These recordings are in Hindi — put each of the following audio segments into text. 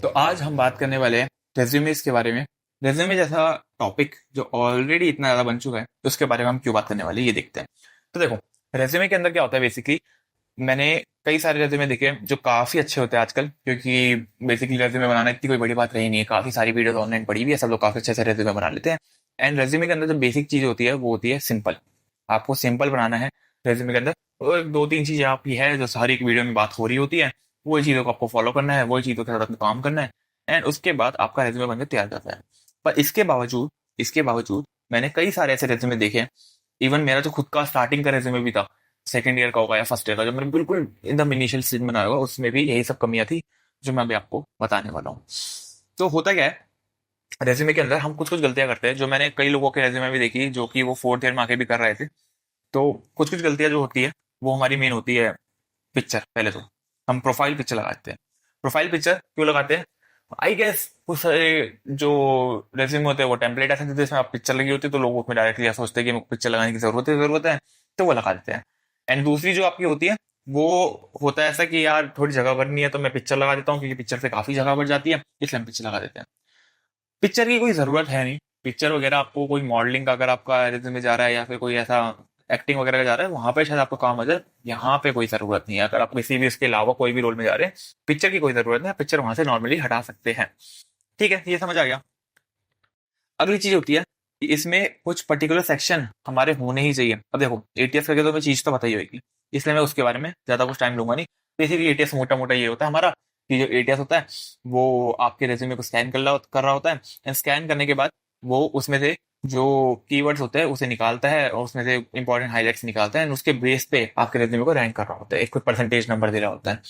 तो आज हम बात करने वाले हैं रेज्यूमेस के बारे में। रेज्यूमे जैसा टॉपिक जो ऑलरेडी इतना ज़्यादा बन चुका है, तो उसके बारे में हम क्यों बात करने वाले हैं, ये देखते हैं। तो देखो, रेज्यूमे के अंदर क्या होता है बेसिकली। मैंने कई सारे रेज्यूमे देखे हैं जो काफ़ी अच्छे होते हैं आजकल, क्योंकि बेसिकली रेज्यूमे बनाना इतनी कोई बड़ी बात रही नहीं है। काफ़ी सारी वीडियोस ऑनलाइन पड़ी हुई है, सब लोग काफ़ी अच्छे से रेज्यूमे बना लेते हैं। एंड रेज्यूमे के अंदर जो बेसिक चीज़ होती है वो होती है सिंपल। आपको सिंपल बनाना है रेज्यूमे के अंदर। और दो तीन चीज़ें आपकी है जो हर एक वीडियो में बात हो रही होती है, वही चीज़ों को आपको फॉलो करना है, वही चीज़ों के साथ आपको काम करना है। एंड उसके बाद आपका रेज्यूमे बनकर तैयार करता है। पर इसके बावजूद मैंने कई सारे ऐसे रेज्यूमे देखे हैं। इवन मेरा जो खुद का स्टार्टिंग का रेज्यूमे भी था, सेकंड ईयर का होगा या फर्स्ट ईयर का, जब मैंने बिल्कुल एकदम इनिशियल स्टेज में बनाया होगा, उसमें भी यही सब कमियां थी जो मैं अभी आपको बताने वाला हूँ। तो होता क्या है, रेज्यूमे के अंदर हम कुछ कुछ गलतियां करते हैं जो मैंने कई लोगों के रेज्यूमे में देखी, जो कि वो फोर्थ ईयर में आके भी कर रहे थे। तो कुछ कुछ गलतियां जो होती है वो हमारी मेन होती है पिक्चर। पहले तो हम प्रोफाइल पिक्चर लगाते हैं। प्रोफाइल पिक्चर क्यों लगाते हैं? आई गेस कुछ सारे जो रेज्यूमे होते हैं वो टेम्पलेट ऐसे देते हैं जिसमें आप पिक्चर लगी होती है, तो लोग उसमें डायरेक्टली सोचते हैं कि मेरे को पिक्चर लगाने की जरूरत है, तो वो लगा देते हैं। एंड दूसरी जो आपकी होती है वो होता है ऐसा कि यार थोड़ी जगह भरनी है तो मैं पिक्चर लगा देता हूँ, क्योंकि पिक्चर से काफी जगह भर जाती है, इसलिए हम पिक्चर लगा देते हैं। पिक्चर की कोई जरूरत है नहीं। पिक्चर वगैरह आपको कोई मॉडलिंग का अगर आपका रिज्यूमे जा रहा है या फिर कोई ऐसा एक्टिंग वगैरह का जा रहा है, वहां पे शायद आपको काम आ जाए। यहाँ पे कोई जरूरत नहीं है। अगर आप किसी भी इसके अलावा कोई भी रोल में जा रहे हैं, पिक्चर की कोई जरूरत नहीं है। पिक्चर वहां से नॉर्मली हटा सकते हैं। ठीक है, ये समझ आ गया। अगली चीज होती है कि इसमें कुछ पर्टिकुलर सेक्शन हमारे होने ही चाहिए। अब देखो, एटीएस करके तो मैं चीज तो पता ही होगी, इसलिए मैं उसके बारे में ज्यादा कुछ टाइम लूंगा नहीं। बेसिकली एटीएस मोटा मोटा ये होता है हमारा, कि जो एटीएस होता है वो आपके रेज्यूमे को स्कैन कर रहा होता है। एंड स्कैन करने के बाद वो उसमें से जो कीवर्ड्स होते हैं उसे निकालता है, और उसमें से इंपॉर्टेंट हाईलाइट्स निकालता है। एंड उसके बेस पे आपके रेज्यूमे को रैंक कर रहा होता है, एक कोई परसेंटेज नंबर दे रहा होता है।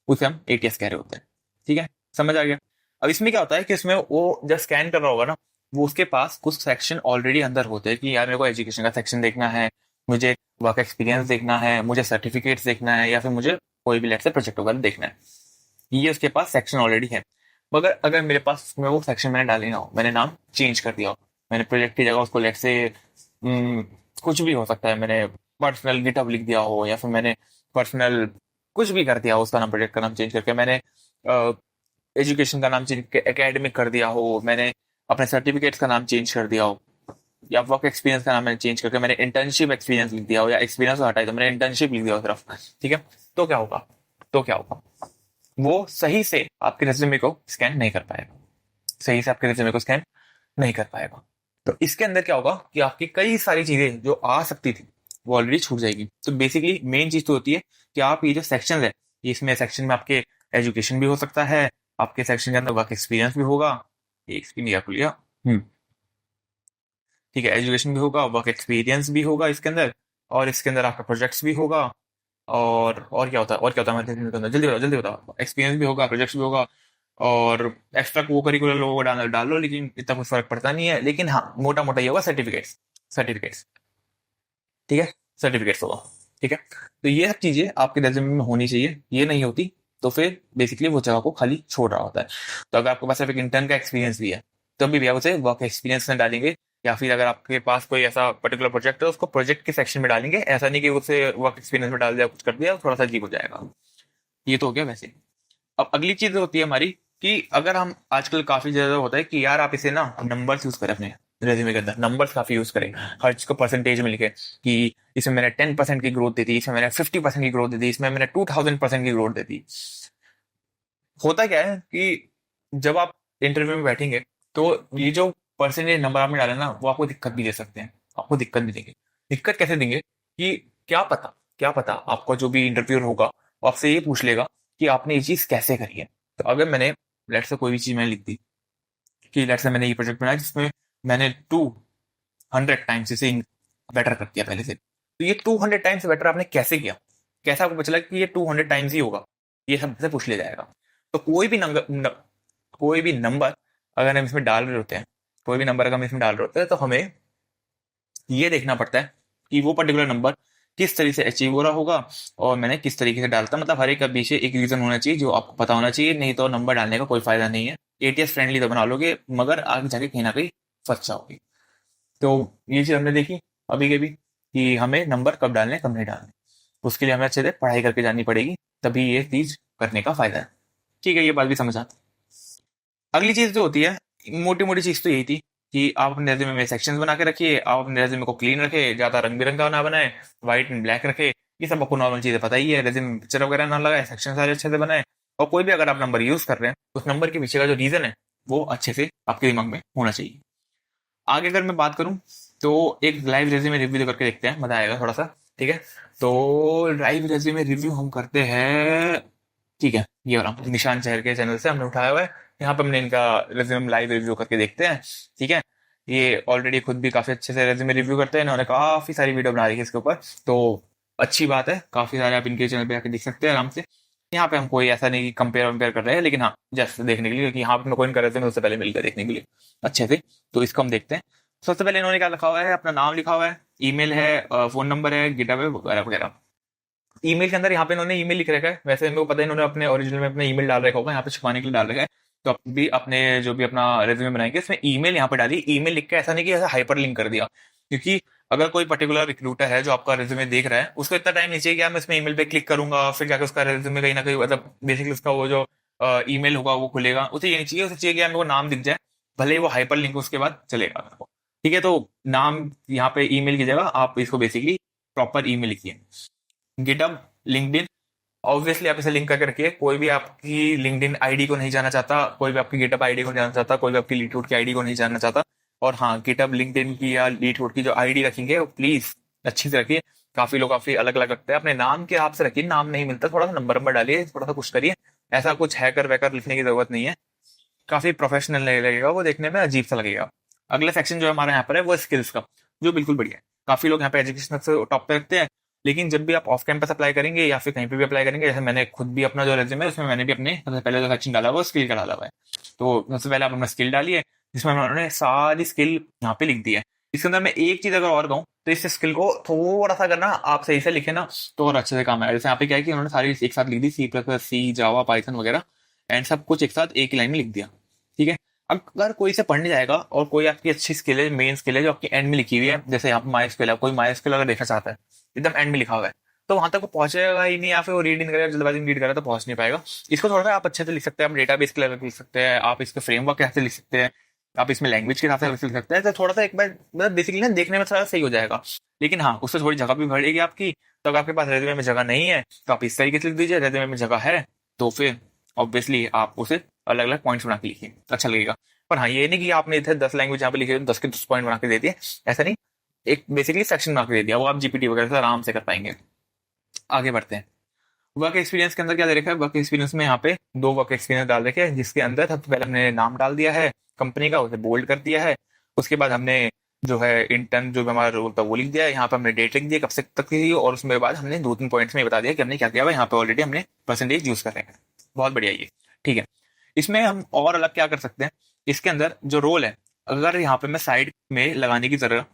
उसे हम एटीएस कह रहे होते हैं। ठीक है, समझ आ गया। अब इसमें क्या होता है कि इसमें वो जब स्कैन कर रहा होगा ना, वो उसके पास कुछ सेक्शन ऑलरेडी अंदर होते हैं कि यार मेरे को एजुकेशन का सेक्शन देखना है, मुझे वर्क एक्सपीरियंस देखना है, मुझे सर्टिफिकेट्स देखना है, या फिर मुझे कोई भी लेट से प्रोजेक्ट वगैरह देखना है। ये उसके पास सेक्शन ऑलरेडी है। मगर अगर मेरे पास उसमें वो सेक्शन मैंने डाली ना हो, मैंने नाम चेंज कर दिया हो, मैंने प्रोजेक्ट की जगह उसको लेट से हम्म, कुछ भी हो सकता है, मैंने पर्सनल गिटहब लिख दिया हो, या फिर मैंने पर्सनल कुछ भी कर दिया हो, उसका नाम प्रोजेक्ट का नाम चेंज करके मैंने एजुकेशन का नाम चेंज करके एकेडमिक कर दिया हो, मैंने अपने सर्टिफिकेट्स का नाम चेंज कर दिया हो, या वर्क एक्सपीरियंस का नाम मैंने चेंज करके मैंने इंटर्नशिप एक्सपीरियंस लिख दिया हो, या एक्सपीरियंस को हटाई तो मैंने इंटर्नशिप लिख दिया हो सिर्फ। ठीक है, तो क्या होगा? तो क्या होगा? वो सही से आपके रेज्यूमे को स्कैन नहीं कर पाएगा। सही से आपके रेज्यूमे को स्कैन नहीं कर पाएगा। तो इसके अंदर क्या होगा कि आपकी कई सारी चीजें जो आ सकती थी वो ऑलरेडी छूट जाएगी। तो बेसिकली मेन चीज तो होती है कि आप ये जो सेक्शन है, इसमें सेक्शन में आपके एजुकेशन भी हो सकता है, आपके सेक्शन के अंदर वर्क एक्सपीरियंस भी होगा। एक स्क्रीन या खुल गया। ठीक है, एजुकेशन भी होगा, वर्क एक्सपीरियंस भी होगा इसके अंदर, और इसके अंदर आपका प्रोजेक्ट्स भी होगा। और क्या होता है, और क्या होता है हमारे के अंदर? जल्दी बताओ, जल्दी बताओ। एक्सपीरियंस भी होगा, प्रोजेक्ट्स भी होगा, और एक्स्ट्रा को करिकुलर लोगों को डाल लो, लेकिन इतना कुछ फर्क पड़ता नहीं है। लेकिन हाँ, मोटा मोटा ये होगा सर्टिफिकेट्स। सर्टिफिकेट्स, ठीक है, सर्टिफिकेट्स होगा। ठीक है, तो ये सब चीजें आपके रेज्यूमे में होनी चाहिए। ये नहीं होती तो फिर बेसिकली वो जगह को खाली छोड़ रहा होता है। तो अगर आपके पास सिर्फ एक इंटर्न का एक्सपीरियंस भी है, तो भी आप उसे वर्क एक्सपीरियंस में डालेंगे। या फिर अगर आपके पास कोई ऐसा पर्टिकुलर प्रोजेक्ट है, उसको प्रोजेक्ट के सेक्शन में डालेंगे। ऐसा नहीं कि उसे वर्क एक्सपीरियंस में डाल दिया, कुछ कर दिया, थोड़ा सा अजीब हो जाएगा। ये तो हो गया वैसे। अब अगली चीज होती है हमारी कि अगर हम आजकल काफी ज्यादा होता है कि यार आप इसे ना नंबर्स यूज करें अपने रेज्यूमे के अंदर, नंबर्स काफी यूज करें, हर चीज को परसेंटेज में लिखे कि इसमें मैंने 10% की ग्रोथ दी थी, इसमें मैंने 50% की ग्रोथ दी थी, इसमें मैंने 2000% की ग्रोथ दी थी। होता क्या है कि जब आप इंटरव्यू में बैठेंगे, तो ये जो परसेंटेज नंबर आपने डाले ना, वो आपको दिक्कत भी दे सकते हैं। आपको दिक्कत भी देंगे। दिक्कत कैसे देंगे कि क्या पता आपका जो भी इंटरव्यूअर होगा वो आपसे ये पूछ लेगा कि आपने ये चीज कैसे करी है। तो अगर मैंने लेट से कोई भी चीज मैंने लिख दी कि लेट से मैंने ये प्रोजेक्ट बनाया जिसमें मैंने 200 टाइम्स इसे बेटर कर दिया पहले से, तो ये 200 टाइम्स बेटर आपने कैसे किया? कैसे आपको पता चला कि ये 200 टाइम्स ही होगा? ये सब से पूछ लिया जाएगा। तो कोई भी नंबर अगर हम इसमें डाल रहे होते हैं, कोई भी नंबर अगर हम इसमें डाल रहे होते हैं, तो हमें ये देखना पड़ता है कि वो पर्टिकुलर नंबर किस तरीके से अचीव हो रहा होगा, और मैंने किस तरीके से डालता। मतलब हर एक का पीछे एक रीजन होना चाहिए जो आपको पता होना चाहिए, नहीं तो नंबर डालने का कोई फायदा नहीं है। एटीएस फ्रेंडली तो बना लोगे, मगर आगे जाके कहीं ना कहीं फंस जाओगे। तो ये चीज हमने देखी अभी के भी, कि हमें नंबर कब डालने कब नहीं डालने, उसके लिए हमें अच्छे से पढ़ाई करके जानी पड़ेगी, तभी ये चीज करने का फायदा है। ठीक है, ये बात भी समझ आती। अगली चीज जो होती है, मोटी मोटी चीज तो यही थी कि आप अपने रेज्यूमे में सेक्शंस बना के रखिए, आप अपने रेज्यूमे को क्लीन रखे, ज्यादा रंग बिरंगा ना बनाए, व्हाइट एंड ब्लैक रखे। ये सब आपको नॉर्मल चीजें पता ही है। रेज्यूमे में पिक्चर वगैरह ना लगाए, सेक्शन सारे अच्छे से बनाए, और कोई भी अगर आप नंबर यूज कर रहे हैं, उस नंबर के पीछे का जो रीजन है वो अच्छे से आपके दिमाग में होना चाहिए। आगे अगर मैं बात करूं तो एक लाइव रेज्यूमे रिव्यू करके देखते हैं, मजा आएगा थोड़ा सा। ठीक है, तो लाइव रेज्यूमे रिव्यू हम करते हैं। ठीक है, ये वाला निशान शहर के चैनल से हमने उठाया हुआ है। यहाँ पे हमने इनका रेज्यूमे लाइव रिव्यू करके देखते हैं। ठीक है, ये ऑलरेडी खुद भी काफी अच्छे से रेज्यूमे रिव्यू करते हैं, इन्होंने काफी सारी वीडियो बना रही है इसके ऊपर, तो अच्छी बात है। काफी सारे आप इनके चैनल पे आके देख सकते हैं आराम से। यहाँ पे हम कोई ऐसा नहीं कि कंपेयर वम्पेयर कर रहे हैं, लेकिन हाँ जस्ट देखने के लिए, क्योंकि यहाँ पे मैं कोई इनका रेज्यूमे उससे पहले मिलकर देखने के लिए अच्छे से। तो इसको हम देखते हैं। सबसे पहले इन्होंने क्या लिखा हुआ है, अपना नाम लिखा हुआ है, ईमेल है, फोन नंबर है, गिटहब है, वगैरह वगैरह। ईमेल के अंदर यहाँ पे इन्होंने ईमेल लिख रखा है, वैसे मेरे को पता है इन्होंने अपने ओरिजिनल में अपना ईमेल डाल रखा होगा, यहाँ पे छुपाने के लिए डाल रखा है। तो आप भी अपने जो भी अपना रेज्यूमे बनाएंगे इसमें ईमेल यहाँ पे डालिए। ईमेल लिख के ऐसा नहीं कि ऐसा हाइपर लिंक कर दिया, क्योंकि अगर कोई पर्टिकुलर रिक्रूटर है जो आपका रेज्यूमे देख रहा है, उसको इतना टाइम नहीं चाहिए कि मैं इसमें ईमेल पे क्लिक करूंगा फिर जाकर उसका रेज्यूमे कहीं ना कहीं, मतलब बेसिकली उसका वो जो ईमेल होगा वो खुलेगा। उसे ये नहीं चाहिए, उसे चाहिए कि मेरे को नाम दिख जाए, भले ही वो हाइपर लिंक उसके बाद चलेगा आपको। ठीक है, तो नाम यहाँ पे ईमेल की जगह आप इसको बेसिकली प्रॉपर ईमेल लिखिए। गिटहब, लिंक्डइन, ऑब्वियसली आप इसे लिंक करके रखिए। कोई भी आपकी लिंक्डइन आईडी को नहीं जानना चाहता, कोई भी आपकी गिटहब आईडी को नहीं जानना चाहता, कोई भी आपकी लीटवुड की आईडी को नहीं जानना चाहता। और हाँ, गिटहब, लिंक्डइन की या लीटवुड की जो आईडी रखेंगे वो प्लीज अच्छी से रखिए। काफी लोग काफी अलग अलग रखते हैं, अपने नाम के हिसाब से रखिए। नाम नहीं मिलता, थोड़ा सा नंबर नंबर डालिए, थोड़ा सा कुछ करिए। ऐसा कुछ हैकर वैकर लिखने की जरूरत नहीं है, काफी प्रोफेशनल लगेगा वो, देखने में अजीब सा लगेगा। अगला सेक्शन जो हमारे यहाँ पर है वो स्किल्स का, जो बिल्कुल बढ़िया है। काफी लोग यहाँ पे एजुकेशन से टॉप पे रखते हैं, लेकिन जब भी आप ऑफ कैंपस अप्लाई करेंगे या फिर कहीं पे भी अप्लाई करेंगे, जैसे मैंने खुद भी अपना जो रेज्यूमे है उसमें मैंने भी अपने सबसे पहले जो सेक्शन डाला हुआ है वो स्किल का डाला हुआ है। तो सबसे पहले आप अपना स्किल डालिए, जिसमें उन्होंने सारी स्किल यहाँ पे लिख दी है। इसके अंदर मैं एक चीज अगर और कहूँ तो इस स्किल को थोड़ा सा करना आप सही से लिखे ना, तो और अच्छे से काम आएगा। जैसे यहाँ पे क्या है कि उन्होंने सारी एक साथ लिख दी, सी प्लस प्लस, सी, जावा, पाइथन वगैरह, एंड सब कुछ एक साथ एक ही लाइन में लिख दिया। ठीक है, अगर कोई से पढ़ने जाएगा और कोई आपकी अच्छी स्किल है, मेन स्किल है जो आपकी एंड में लिखी हुई है, जैसे यहाँ पे माई स्किल है, कोई माई स्किल अगर देखना चाहता है, एकदम एंड में लिखा हुआ है, तो वहां तक वो पहुंचेगा ही नहीं, या फिर वो रीड नहीं करेगा, जल्दबाजी में रीड करेगा तो पहुंच नहीं पाएगा। इसको थोड़ा सा आप अच्छे से लिख सकते हैं, आप डेटाबेस के लेवल पे लिख सकते हैं, आप इसके फ्रेमवर्क के हिसाब से लिख सकते हैं, आप इसमें लैंग्वेज के हिसाब से लिख सकते हैं। तो थोड़ा सा एक बार मतलब बेसिकली ना देखने में थोड़ा सही हो जाएगा, लेकिन हाँ उससे थोड़ी जगह भी बढ़ेगी आपकी। तो अगर आपके पास रेज्यूमे में जगह नहीं है तो आप इस तरीके से लिख दीजिए, रेज्यूमे में जगह है तो फिर ऑब्वियसली आप उसे अलग अलग पॉइंट्स बना के लिखिए, अच्छा लगेगा। पर हाँ, ये नहीं कि आपने इधर 10 लैंग्वेज यहाँ पे लिखे 10 के 10 पॉइंट बना के दे दिए, ऐसा नहीं। एक बेसिकली सेक्शन बना के दे दिया, वो आप जीपीटी वगैरह से आराम से कर पाएंगे। आगे बढ़ते हैं। वर्क एक्सपीरियंस के अंदर क्या दे रखा है, वर्क एक्सपीरियंस में यहाँ पे 2 वर्क एक्सपीरियंस डाल रखे हैं, जिसके अंदर सबसे पहले हमने नाम डाल दिया है कंपनी का, उसे बोल्ड कर दिया है। उसके बाद हमने जो है इंटर्न जो भी हमारा रोल था वो लिख दिया है, यहाँ पे हमने डेट लिख दी है कब से तक की, और उसमें बाद हमने 2-3 पॉइंट्स में बता दिया कि हमने क्या किया हुआ है। यहाँ पे ऑलरेडी हमने परसेंटेज यूज कर रहे हैं, बहुत बढ़िया ये। ठीक है, इसमें हम और अलग क्या कर सकते हैं, इसके अंदर जो रोल है, अगर यहाँ पे मैं साइड में लगाने की जगह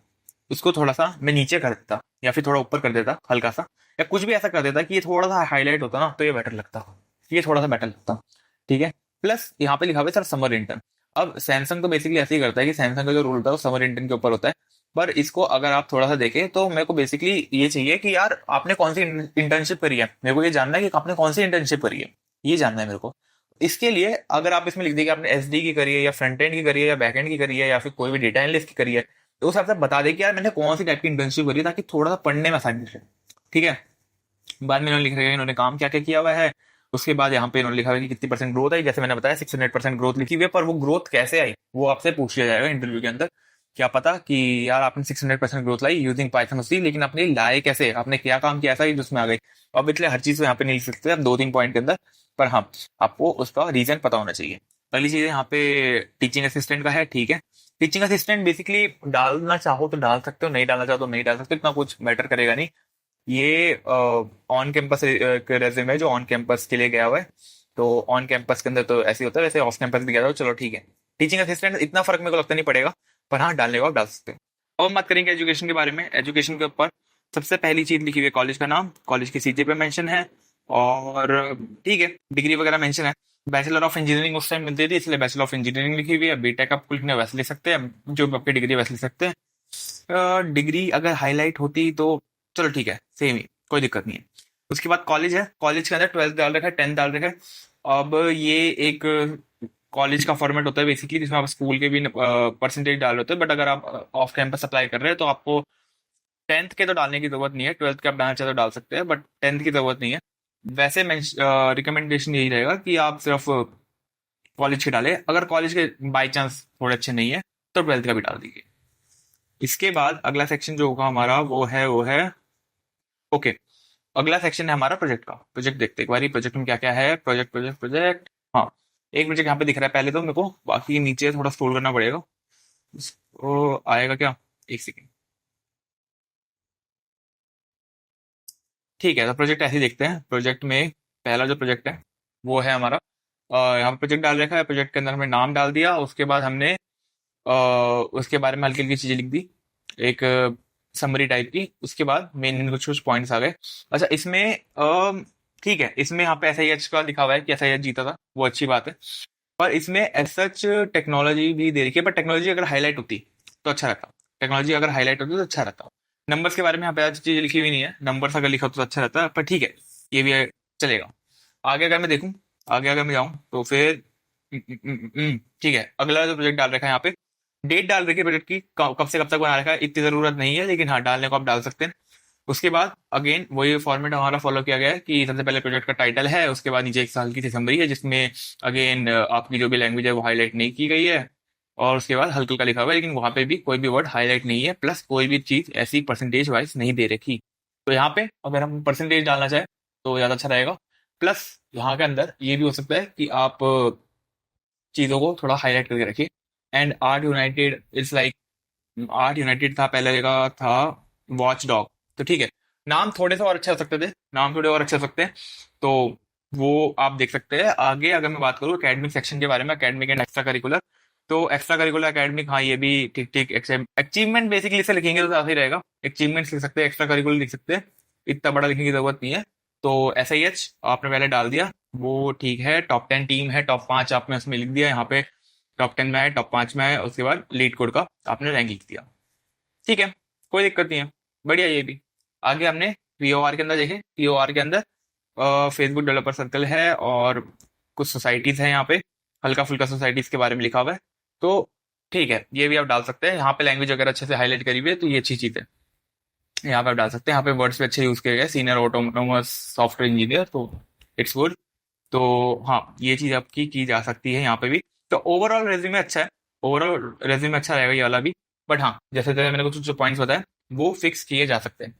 उसको थोड़ा सा मैं नीचे कर देता, या फिर थोड़ा ऊपर कर देता हल्का सा, या कुछ भी ऐसा कर देता कि ये थोड़ा सा हाईलाइट होता ना, तो ये बेटर लगता, ये थोड़ा सा बेटर लगता। ठीक है, प्लस यहाँ पे लिखा हुआ है सर समर इंटर्न। अब सैमसंग तो बेसिकली ऐसे ही करता है कि सैमसंग का जो रूल होता है वो समर इंटर्न के ऊपर होता है, पर इसको अगर आप थोड़ा सा देखें तो मेरे को बेसिकली ये चाहिए कि यार आपने कौन सी इंटर्नशिप करी है, मेरे को ये जानना है कि आपने कौन सी इंटर्नशिप करी है, ये जानना है मेरे को। इसके लिए अगर आप इसमें लिख दिए कि आपने एसडी की करी है, या फ्रंट एंड की करी है, या बैक एंड की करी है, या फिर कोई भी डेटा एनालिस्ट की करी है, तो उस हिसाब से बता दे कि यार मैंने कौन सी टाइप की इंटर्नशिप करी है, ताकि थोड़ा सा पढ़ने में आसानी रहे। ठीक है, बाद में इन्होंने लिख रखा है इन्होंने काम क्या क्या किया हुआ है। उसके बाद यहाँ पे इन्होंने लिखा हुआ है कि कितनी परसेंट ग्रोथ आई, जैसे मैंने बताया 600% ग्रोथ लिखी हुई है, पर वो ग्रोथ कैसे आई वो आपसे पूछ लिया जाएगा इंटरव्यू के अंदर। क्या पता कि यार आपने 600% ग्रोथ लाई यूजिंग पाइथन उसी, लेकिन आपने लाए कैसे, आपने क्या काम किया ऐसा ही जिसमें आ गई। अब इसलिए हर चीज यहाँ पे नहीं लिख सकते आप 2-3 पॉइंट के अंदर, पर हाँ आपको उसका रीजन पता होना चाहिए। पहली चीज यहाँ पे टीचिंग असिस्टेंट का है। ठीक है, टीचिंग असिस्टेंट बेसिकली डालना चाहो तो डाल सकते हो, नहीं डालना चाहो तो नहीं डाल सकते, इतना कुछ मैटर करेगा नहीं। ये ऑन कैंपस रेज्यूमे है जो ऑन कैंपस के लिए गया हुआ है, तो ऑन कैंपस के अंदर तो ऐसे ही होता है, वैसे ऑफ कैंपस भी गया था, चलो ठीक है। टीचिंग असिस्टेंट इतना फर्क मेरे को लगता नहीं पड़ेगा, पर हाँ डालने को आप डाल सकते हो। अब हम बात करेंगे एजुकेशन के बारे में। एजुकेशन के ऊपर सबसे पहली चीज लिखी हुई है कॉलेज का नाम, कॉलेज की सीजी पे मेंशन है, और ठीक है डिग्री वगैरह मेंशन है। बैचलर ऑफ इंजीनियरिंग उस टाइम मिलती थी, इसलिए बैचलर ऑफ इंजीनियरिंग लिखी हुई है। बीटेक आप लिखने वैसे लिख सकते हैं, जो भी आपकी डिग्री वैसे लिख सकते हैं। डिग्री अगर हाईलाइट होती तो चलो ठीक है, सेम ही, कोई दिक्कत नहीं है। उसके बाद कॉलेज है, कॉलेज के अंदर 12th डाल रखा है, 10th डाल रखा है। अब ये एक कॉलेज का फॉर्मेट होता है बेसिकली, जिसमें आप स्कूल के भी परसेंटेज डाल रहे होते हैं, बट अगर आप ऑफ कैंपस अप्लाई कर रहे हैं तो आपको 10th के तो डालने की जरूरत नहीं है, 12th के आप डालना चाहे तो डाल सकते हैं, बट 10th की जरूरत नहीं है। वैसे रिकमेंडेशन यही रहेगा कि आप सिर्फ कॉलेज के डालें, अगर कॉलेज के बाई चांस थोड़े अच्छे नहीं है तो 12th का भी डाल दीजिए। इसके बाद अगला सेक्शन जो होगा हमारा वो है ओके, अगला सेक्शन है हमारा प्रोजेक्ट का। प्रोजेक्ट देखते हैं एक बारी, प्रोजेक्ट में क्या क्या है। प्रोजेक्ट प्रोजेक्ट प्रोजेक्ट, हाँ, एक प्रोजेक्ट यहाँ पे दिख रहा है पहले तो मेरे को, बाकी नीचे थोड़ा स्क्रॉल करना पड़ेगा, इसको आएगा क्या, एक सेकेंड। ठीक है, तो प्रोजेक्ट ऐसे ही देखते हैं। प्रोजेक्ट में पहला जो प्रोजेक्ट है वो है हमारा, यहाँ पे प्रोजेक्ट डाल रखा है। प्रोजेक्ट के अंदर हमने नाम डाल दिया, उसके बाद हमने उसके बारे में हल्की हल्की चीजें लिख दी, एक समरी टाइप की। उसके बाद मेन कुछ कुछ पॉइंट्स आ गए। अच्छा, इसमें ठीक है, इसमें यहाँ पे SIH का लिखा हुआ है कि SIH जीता था, वो अच्छी बात है। पर इसमें एज सच टेक्नोलॉजी भी दे रखी है, पर टेक्नोलॉजी अगर हाईलाइट होती तो अच्छा रहता। टेक्नोलॉजी अगर हाईलाइट होती तो अच्छा रहता। नंबर्स के बारे में यहाँ पे आज चीजें लिखी हुई नहीं है, नंबर्स अगर लिखा हो तो अच्छा रहता, पर ठीक है, ये भी चलेगा। आगे अगर मैं देखूं, आगे अगर मैं जाऊं तो फिर ठीक है, अगला जो प्रोजेक्ट डाल रखा है यहाँ पे, डेट डाल रखी है प्रोजेक्ट की, कब से कब तक बना रखा है, इतनी जरूरत नहीं है, लेकिन हाँ डालने को आप डाल सकते हैं। उसके बाद अगेन वही फॉर्मेट हमारा फॉलो किया गया है कि सबसे पहले प्रोजेक्ट का टाइटल है, उसके बाद नीचे एक साल की समरी है जिसमें अगेन आपकी जो भी लैंग्वेज है वो हाईलाइट नहीं की गई है, और उसके बाद हल्का हल्का लिखा हुआ है, लेकिन वहां पे भी कोई भी वर्ड हाईलाइट नहीं है, प्लस कोई भी चीज ऐसी परसेंटेज वाइज नहीं दे रखी। तो यहाँ पे अगर हम परसेंटेज डालना चाहें तो ज्यादा अच्छा रहेगा। प्लस यहाँ के अंदर ये भी हो सकता है कि आप चीजों को थोड़ा हाईलाइट करके रखिए। And art United is like, art United था पहले, जगह था वॉच डॉग। तो ठीक है, नाम थोड़े से और अच्छे हो सकते थे, नाम थोड़े और अच्छे हो सकते हैं, तो वो आप देख सकते हैं। आगे अगर मैं बात करूँ एकेडमिक सेक्शन के बारे में, एकेडमिक एंड एक्स्ट्रा करिकुलर, तो एक्स्ट्रा करिकुलर एकेडमिक, हाँ ये भी ठीक ठीक। अचीवमेंट बेसिकली से लिखेंगे तो ज्यादा ही रहेगा, अचीवमेंट्स लिख सकते हैं, एक्स्ट्रा करिकुलर लिख सकते हैं, इतना बड़ा लिखने की जरूरत नहीं है। तो SIH आपने पहले डाल दिया, वो ठीक है। टॉप 10 टीम है, टॉप 5 आपने उसमें लिख दिया, यहाँ पे टॉप 10 में है, टॉप 5 में है। उसके बाद लीड कोड का आपने रैंक लिख दिया, ठीक है, कोई दिक्कत नहीं है, बढ़िया ये भी। आगे हमने POR के अंदर देखे, POR के अंदर फेसबुक डेवलपर सर्कल है और कुछ सोसाइटीज हैं यहाँ पे, हल्का फुल्का सोसाइटीज के बारे में लिखा हुआ है, तो ठीक है, ये भी आप डाल सकते हैं। यहाँ पे लैंग्वेज अगर अच्छे से हाईलाइट करी हुई है तो ये अच्छी चीज है, यहाँ पे आप डाल सकते हैं। यहाँ पे वर्ड्स भी अच्छे यूज किए गए, सीनियर ऑटोनोमस सॉफ्टवेयर इंजीनियर, तो इट्स गुड। तो हाँ, ये चीज आपकी की जा सकती है यहाँ पे भी। तो ओवरऑल रेज्यूमे अच्छा है, ओवरऑल रेज्यूमे अच्छा रहेगा ये वाला भी। बट हाँ, जैसे जैसे मैंने कुछ जो पॉइंट्स बताए वो फिक्स किए जा सकते हैं,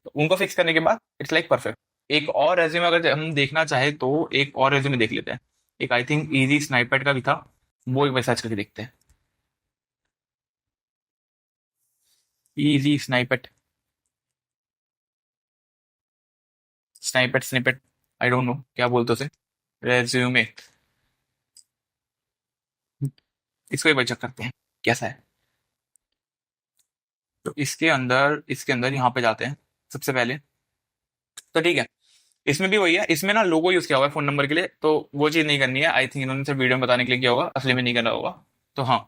तो उनको फिक्स करने के बाद इट्स लाइक परफेक्ट। एक और रेज्यूमे अगर हम देखना चाहे तो एक और रेज्यूमे देख लेते हैं। एक आई थिंक इजी स्नाइपेट का भी था, वो एक बार सर्च करके देखते हैं। Easy snippet, snippet snippet, I don't know क्या बोलते उसे, रेज्यूमे, इसको एक बार चेक करते हैं कैसा है। तो इसके अंदर यहाँ पे जाते हैं सबसे पहले। तो ठीक है, इसमें भी वही है, इसमें ना लोगो यूज किया हुआ है फोन नंबर के लिए, तो वो चीज नहीं करनी है। आई थिंक इन्होंने सिर्फ वीडियो में बताने के लिए किया होगा, असली में नहीं करना होगा। तो हाँ,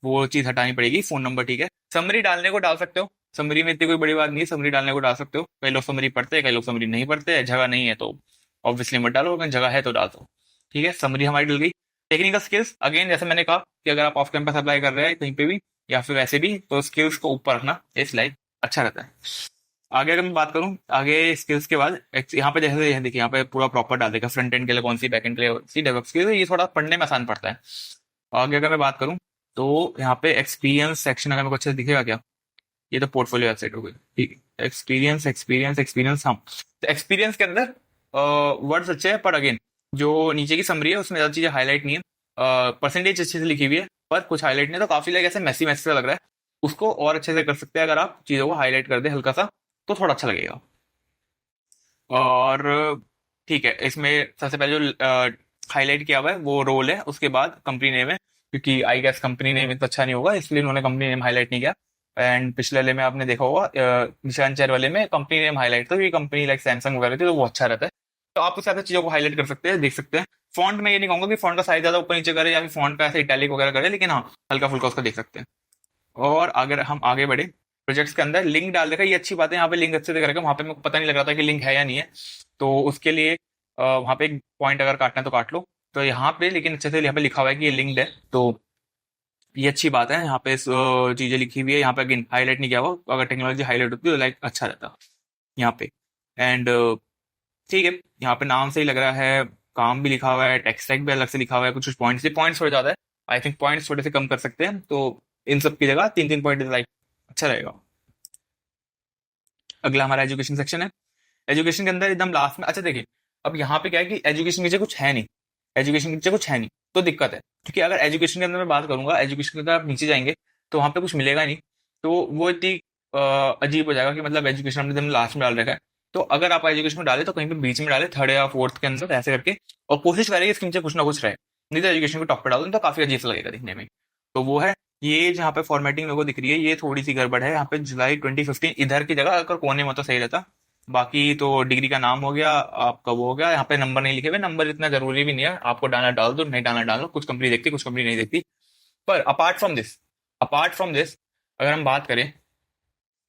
वो चीज हटानी पड़ेगी, फोन नंबर ठीक है। समरी डालने को डाल सकते हो, समरी में इतनी कोई बड़ी बात नहीं है, समरी डालने को डाल सकते हो। कई लोग समरी पढ़ते हैं, कई लोग समरी नहीं पढ़ते हैं, जगह नहीं है तो ऑब्वियसली मत डालो, अगर जगह है तो डाल दो। ठीक है, समरी हमारी डल गई। टेक्निकल स्किल्स, अगेन जैसे मैंने कहा कि अगर आप ऑफ कैंपस अप्लाई कर रहे हैं कहीं पे भी या फिर वैसे भी, तो स्किल्स को ऊपर रखना इस लाइक अच्छा रहता है। आगे अगर मैं बात करूं, आगे स्किल्स के बाद यहाँ पे जैसे ये देखिए, यहाँ पे पूरा प्रॉपर डाल देगा, फ्रंट एंड के लिए कौन सी, बैक एंड के लिए कौन सी, डेवलप स्किल्स, ये थोड़ा पढ़ने में आसान पड़ता है। आगे अगर मैं बात करूं तो यहाँ पे एक्सपीरियंस सेक्शन अगर मेरे को अच्छे से दिखेगा क्या, ये तो पोर्टफोलियो वेबसाइट हो गई, ठीक है। एक्सपीरियंस एक्सपीरियंस एक्सपीरियंस, हाँ, तो एक्सपीरियंस के अंदर वर्ड्स अच्छे हैं, पर अगेन जो नीचे की समरी है उसमें ज्यादा चीजें हाईलाइट नहीं है। परसेंटेज अच्छे से लिखी हुई है पर कुछ हाईलाइट नहीं है, तो काफी लाइक ऐसे मैसी मैसी सा लग रहा है। उसको और अच्छे से कर सकते हैं, अगर आप चीजों को हाईलाइट कर दे हल्का सा तो थोड़ा अच्छा लगेगा। और ठीक है, इसमें सबसे पहले जो हाईलाइट किया हुआ है वो रोल है, उसके बाद कंपनी नेम है, क्योंकि आई गेस कंपनी नेम इतना अच्छा नहीं होगा इसलिए उन्होंने कंपनी नेम हाईलाइट नहीं किया। एंड पिछले वाले में आपने देखा होगा, निशान चेयर वाले में कंपनी नेम हाईलाइट था, क्योंकि कंपनी लाइक सैमसंग वगैरह थी, तो वो अच्छा रहता है। तो आप उस हिसाब से चीजों को हाईलाइट कर सकते हैं, देख सकते हैं। फॉन्ट में ये नहीं कहूंगा कि फॉन्ट का साइज ज्यादा ऊपर नीचे करे या फिर फॉन्ट का ऐसे इटैलिक वगैरह करे, लेकिन हाँ, हल्का फुल्का उसका देख सकते हैं। और अगर हम आगे बढ़े, प्रोजेक्ट्स के अंदर लिंक डाल देखा, ये अच्छी बात है, यहाँ पे लिंक अच्छे से रखा, वहाँ पे मेरे को पता नहीं लग रहा था कि लिंक है या नहीं है, तो उसके लिए वहाँ पे एक पॉइंट अगर काटना है तो काट लो। तो यहाँ पे लेकिन अच्छे से यहाँ पे लिखा हुआ है कि ये लिंक्ड है, तो ये अच्छी बात है। यहाँ पे चीजें लिखी हुई है, यहाँ पे अगेन हाईलाइट नहीं किया हुआ, अगर टेक्नोलॉजी हाईलाइट होती तो लाइक अच्छा रहता यहाँ पे। एंड ठीक है, यहाँ पे नाम से ही लग रहा है, काम भी लिखा हुआ है, टेक स्टैक भी अलग से लिखा हुआ है, कुछ कुछ पॉइंट्स थोड़े ज्यादा है। आई थिंक पॉइंट्स थोड़े से कम कर सकते हैं, तो इन सब की जगह 3-3 पॉइंट लाइक अच्छा रहेगा। अगला हमारा एजुकेशन सेक्शन है। एजुकेशन के अंदर एकदम लास्ट में, अच्छा देखिए, अब यहाँ पे क्या है कि एजुकेशन के नीचे कुछ है नहीं, एजुकेशन के नीचे कुछ है नहीं, तो दिक्कत है। क्योंकि अगर एजुकेशन के अंदर मैं बात करूंगा, एजुकेशन के अंदर आप नीचे जाएंगे तो वहां पे कुछ मिलेगा नहीं, तो वो इतनी अजीब हो जाएगा कि मतलब एजुकेशन हमने एकदम लास्ट में डाल रखा है। तो अगर आप एजुकेशन में डाले तो कहीं पे बीच में डाले, थर्ड या फोर्थ के अंदर ऐसे करके, और कोशिश करेंगे इसके नीचे कुछ ना कुछ रहे, नहीं तो एजुकेशन को टॉप पे डाल दो तो काफी अजीब सा लगेगा दिखने में। तो वो है, ये जहाँ पे फॉर्मेटिंग लोगों को दिख रही है ये थोड़ी सी गड़बड़ है। यहाँ पे जुलाई 2015 इधर की जगह अगर कोने में तो सही रहता। बाकी तो डिग्री का नाम हो गया आपका, वो हो गया, यहाँ पे नंबर नहीं लिखे हुए, नंबर इतना जरूरी भी नहीं है, आपको डालना डाल दो, नहीं डालना डाल दो, कुछ कंपनी देखती कुछ कंपनी नहीं देखती। पर अपार्ट फ्रॉम दिस अगर हम बात करें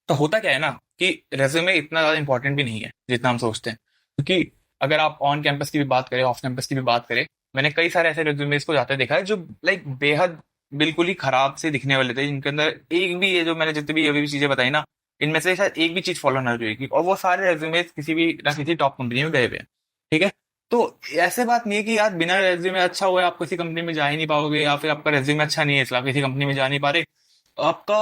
तो होता क्या है ना कि रेज्यूमे इतना ज्यादा इंपॉर्टेंट भी नहीं है जितना हम सोचते हैं। क्योंकि अगर आप ऑन कैंपस की भी बात करें, ऑफ कैंपस की भी बात करें, मैंने कई सारे ऐसे रेज्यूमेस को जाते देखा है जो लाइक बेहद बिल्कुल ही खराब से दिखने वाले थे, जिनके अंदर एक भी, ये जो मैंने जितनी भी अभी भी चीजें बताई ना, इनमें से शायद एक भी चीज फॉलो ना हुई, और वो सारे रेज्यूमेस किसी भी ना किसी टॉप कंपनी में गए हुए हैं। ठीक है, तो ऐसे बात नहीं है कि यार बिना रेज्यूमे अच्छा हुआ है आप किसी कंपनी में जा ही नहीं पाओगे, या फिर आपका रेज्यूमे अच्छा नहीं है इसलिए आप किसी कंपनी में जा नहीं पा रहे। आपका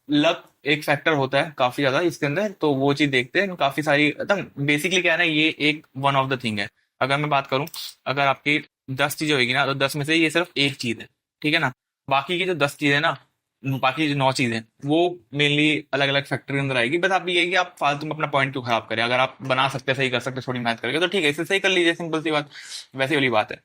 लक एक फैक्टर होता है काफी ज्यादा इसके अंदर, तो वो चीज देखते हैं काफी सारी, एकदम बेसिकली क्या है ना, ये एक वन ऑफ द थिंग है। अगर मैं बात करूं, अगर आपकी 10 चीजें होगी ना, तो 10 में से ये सिर्फ एक चीज है, ठीक है ना। बाकी की जो 10 चीजें ना, बाकी जो 9 चीजें, वो मेनली अलग अलग फैक्टर के अंदर आएगी। बस आप ये है कि आप फालतू में अपना पॉइंट क्यों खराब करें, अगर आप बना सकते, सही कर सकते, थोड़ी मेहनत करके तो ठीक है, इसे सही कर लीजिए, सिंपल सी बात, वैसी वाली बात है।